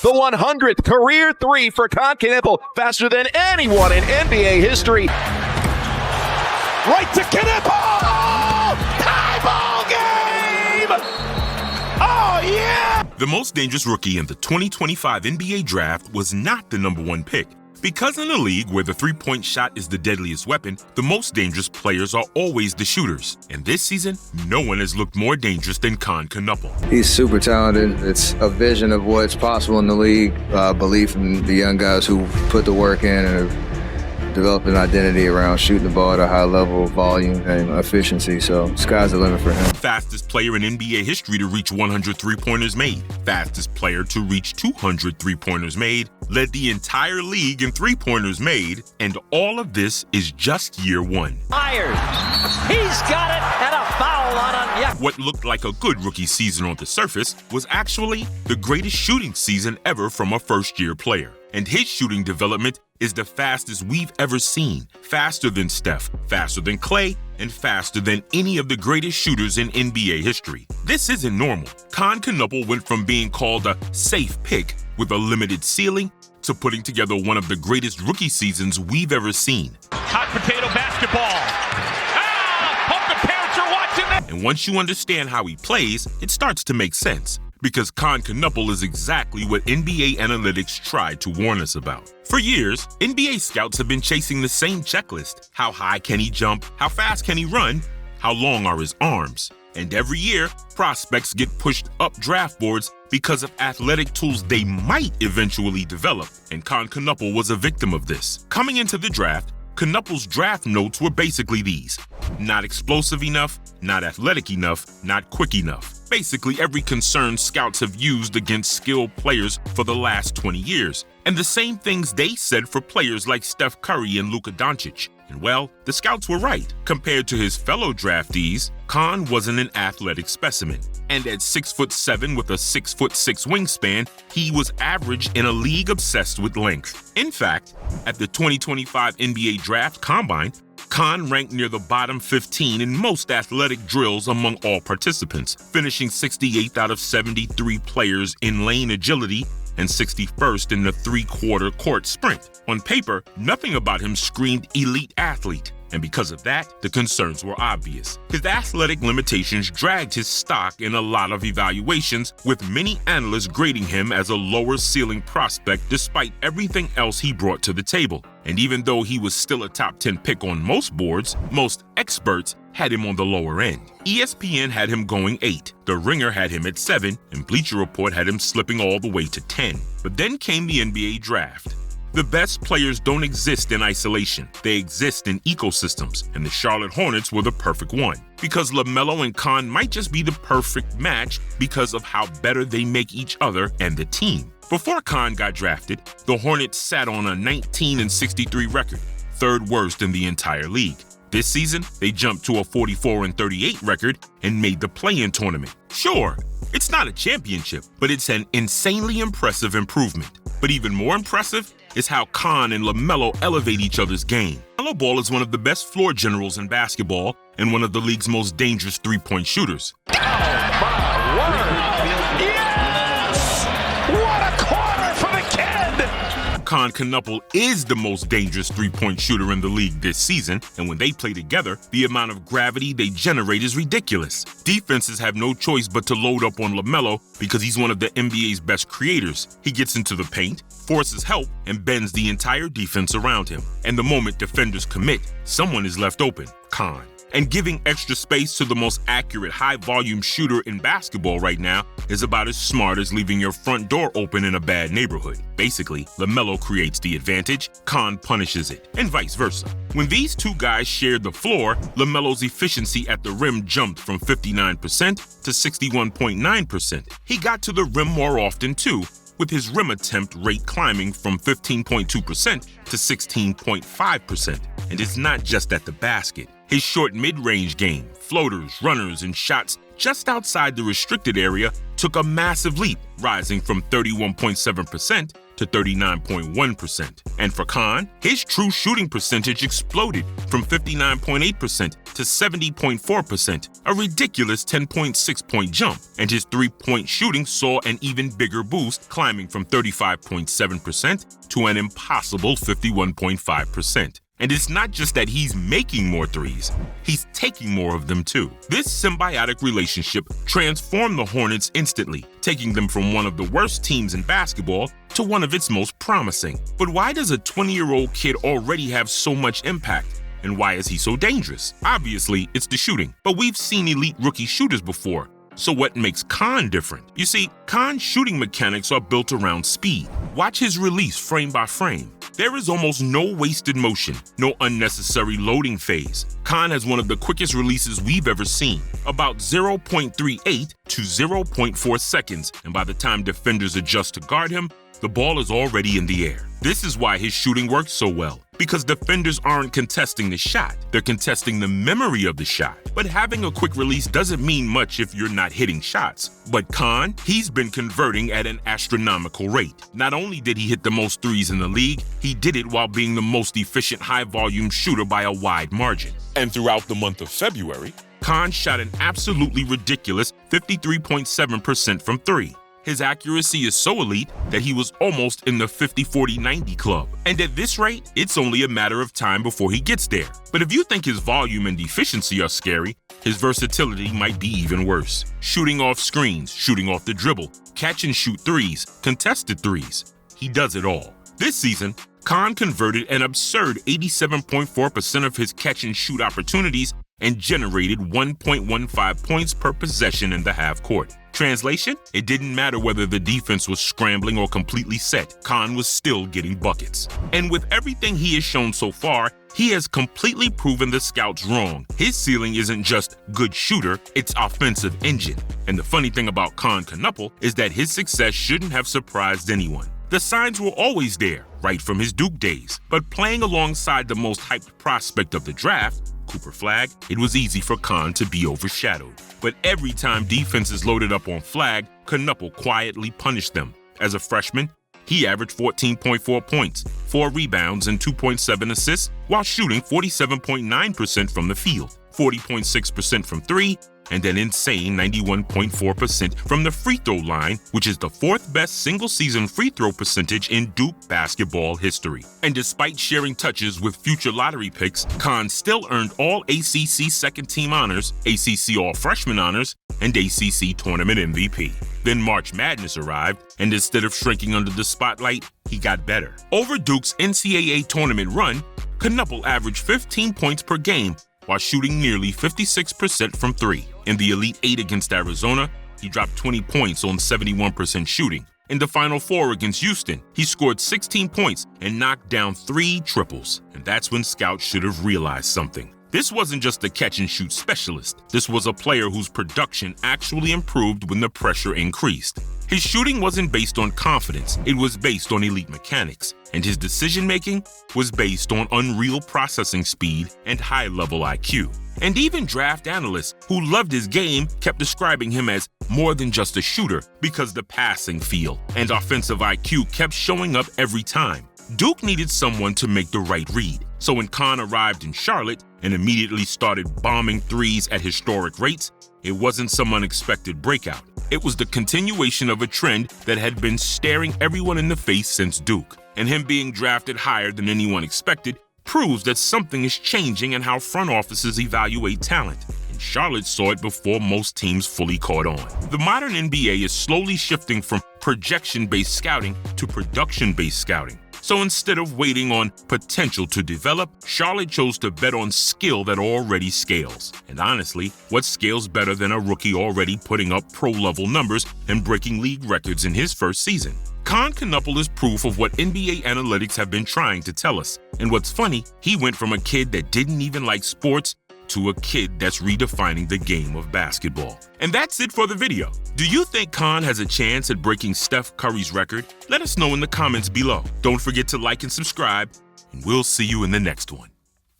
The 100th career three for Kon Knueppel, faster than anyone in NBA history. Right to Knueppel! Tie ball game! Oh, yeah! The most dangerous rookie in the 2025 NBA draft was not the number one pick. Because in a league where the three-point shot is the deadliest weapon, the most dangerous players are always the shooters. And this season, no one has looked more dangerous than Kon Knueppel. He's super talented. It's a vision of what's possible in the league, belief in the young guys who put the work in and have developed an identity around shooting the ball at a high level, volume, and efficiency. So sky's the limit for him. Fastest player in NBA history to reach 100 three-pointers made. Fastest player to reach 200 three-pointers made. Led the entire league in three-pointers made. And all of this is just year one. Myers, he's got it, and a foul on him. Yeah. What looked like a good rookie season on the surface was actually the greatest shooting season ever from a first-year player. And his shooting development is the fastest we've ever seen. Faster than Steph, faster than Klay, and faster than any of the greatest shooters in NBA history. This isn't normal. Kon Knueppel went from being called a safe pick with a limited ceiling to putting together one of the greatest rookie seasons we've ever seen. Hot potato basketball. Hope the parents are watching that. And once you understand how he plays, it starts to make sense. Because Kon Knueppel is exactly what NBA analytics tried to warn us about. For years, NBA scouts have been chasing the same checklist. How high can he jump? How fast can he run? How long are his arms? And every year, prospects get pushed up draft boards because of athletic tools they might eventually develop. And Kon Knueppel was a victim of this. Coming into the draft, Knueppel's draft notes were basically these: not explosive enough, not athletic enough, not quick enough. Basically every concern scouts have used against skilled players for the last 20 years. And the same things they said for players like Steph Curry and Luka Doncic. And well, the scouts were right. Compared to his fellow draftees, Kon wasn't an athletic specimen. And at 6'7" with a 6'6" wingspan, he was average in a league obsessed with length. In fact, at the 2025 NBA Draft Combine, Kon ranked near the bottom 15 in most athletic drills among all participants, finishing 68th out of 73 players in lane agility and 61st in the three-quarter court sprint. On paper, nothing about him screamed elite athlete. And because of that, the concerns were obvious. His athletic limitations dragged his stock in a lot of evaluations, with many analysts grading him as a lower ceiling prospect despite everything else he brought to the table. And even though he was still a top 10 pick on most boards, most experts had him on the lower end. ESPN had him going 8, The Ringer had him at 7, and Bleacher Report had him slipping all the way to 10. But then came the NBA draft. The best players don't exist in isolation. They exist in ecosystems, and the Charlotte Hornets were the perfect one. Because LaMelo and Kon might just be the perfect match because of how better they make each other and the team. Before Kon got drafted, the Hornets sat on a 19-63 record, third worst in the entire league. This season, they jumped to a 44-38 record and made the play-in tournament. Sure, it's not a championship, but it's an insanely impressive improvement. But even more impressive is how Kon and LaMelo elevate each other's game. LaMelo Ball is one of the best floor generals in basketball and one of the league's most dangerous three-point shooters. Oh, my word. Yes! What a quarter for the kid! Kon Knueppel is the most dangerous three-point shooter in the league this season, and when they play together, the amount of gravity they generate is ridiculous. Defenses have no choice but to load up on LaMelo because he's one of the NBA's best creators. He gets into the paint, forces help, and bends the entire defense around him. And the moment defenders commit, someone is left open: Kon. And giving extra space to the most accurate high-volume shooter in basketball right now is about as smart as leaving your front door open in a bad neighborhood. Basically, LaMelo creates the advantage, Kon punishes it, and vice versa. When these two guys shared the floor, LaMelo's efficiency at the rim jumped from 59% to 61.9%. He got to the rim more often too, with his rim attempt rate climbing from 15.2% to 16.5%. And it's not just at the basket. His short mid-range game, floaters, runners, and shots just outside the restricted area took a massive leap, rising from 31.7% to 39.1%. And for Kon, his true shooting percentage exploded from 59.8% to 70.4%, a ridiculous 10.6-point jump. And his three-point shooting saw an even bigger boost, climbing from 35.7% to an impossible 51.5%. And it's not just that he's making more threes, he's taking more of them too. This symbiotic relationship transformed the Hornets instantly, taking them from one of the worst teams in basketball to one of its most promising. But why does a 20-year-old kid already have so much impact? And why is he so dangerous? Obviously, it's the shooting, but we've seen elite rookie shooters before. So what makes Kon different? You see, Kon's shooting mechanics are built around speed. Watch his release frame by frame. There is almost no wasted motion, no unnecessary loading phase. Kon has one of the quickest releases we've ever seen, about 0.38 to 0.4 seconds, and by the time defenders adjust to guard him, the ball is already in the air. This is why his shooting works so well, because defenders aren't contesting the shot, they're contesting the memory of the shot. But having a quick release doesn't mean much if you're not hitting shots. But Kon, he's been converting at an astronomical rate. Not only did he hit the most threes in the league, he did it while being the most efficient high-volume shooter by a wide margin. And throughout the month of February, Kon shot an absolutely ridiculous 53.7% from three. His accuracy is so elite that he was almost in the 50-40-90 club. And at this rate, it's only a matter of time before he gets there. But if you think his volume and efficiency are scary, his versatility might be even worse. Shooting off screens, shooting off the dribble, catch and shoot threes, contested threes. He does it all. This season, Kon converted an absurd 87.4% of his catch and shoot opportunities and generated 1.15 points per possession in the half court. Translation? It didn't matter whether the defense was scrambling or completely set, Kon was still getting buckets. And with everything he has shown so far, he has completely proven the scouts wrong. His ceiling isn't just good shooter, it's offensive engine. And the funny thing about Kon Knueppel is that his success shouldn't have surprised anyone. The signs were always there, right from his Duke days. But playing alongside the most hyped prospect of the draft, Cooper Flagg, it was easy for Kon to be overshadowed. But every time defenses loaded up on Flagg, Knueppel quietly punished them. As a freshman, he averaged 14.4 points, 4 rebounds, and 2.7 assists, while shooting 47.9% from the field, 40.6% from three, and an insane 91.4% from the free throw line, which is the 4th best single-season free throw percentage in Duke basketball history. And despite sharing touches with future lottery picks, Kon still earned all ACC second-team honors, ACC All-Freshman honors, and ACC Tournament MVP. Then March Madness arrived, and instead of shrinking under the spotlight, he got better. Over Duke's NCAA tournament run, Knueppel averaged 15 points per game, while shooting nearly 56% from three. In the Elite Eight against Arizona, he dropped 20 points on 71% shooting. In the Final Four against Houston, he scored 16 points and knocked down 3 triples. And that's when scouts should have realized something. This wasn't just a catch-and-shoot specialist. This was a player whose production actually improved when the pressure increased. His shooting wasn't based on confidence, it was based on elite mechanics, and his decision-making was based on unreal processing speed and high-level IQ. And even draft analysts who loved his game kept describing him as more than just a shooter because the passing feel and offensive IQ kept showing up every time. Duke needed someone to make the right read, so when Kon arrived in Charlotte and immediately started bombing threes at historic rates, it wasn't some unexpected breakout. It was the continuation of a trend that had been staring everyone in the face since Duke. And him being drafted higher than anyone expected proves that something is changing in how front offices evaluate talent. And Charlotte saw it before most teams fully caught on. The modern NBA is slowly shifting from projection-based scouting to production-based scouting. So instead of waiting on potential to develop, Charlotte chose to bet on skill that already scales. And honestly, what scales better than a rookie already putting up pro-level numbers and breaking league records in his first season? Kon Knueppel is proof of what NBA analytics have been trying to tell us. And what's funny, he went from a kid that didn't even like sports to a kid that's redefining the game of basketball. And that's it for the video. Do you think Kon has a chance at breaking Steph Curry's record? Let us know in the comments below. Don't forget to like and subscribe, and we'll see you in the next one.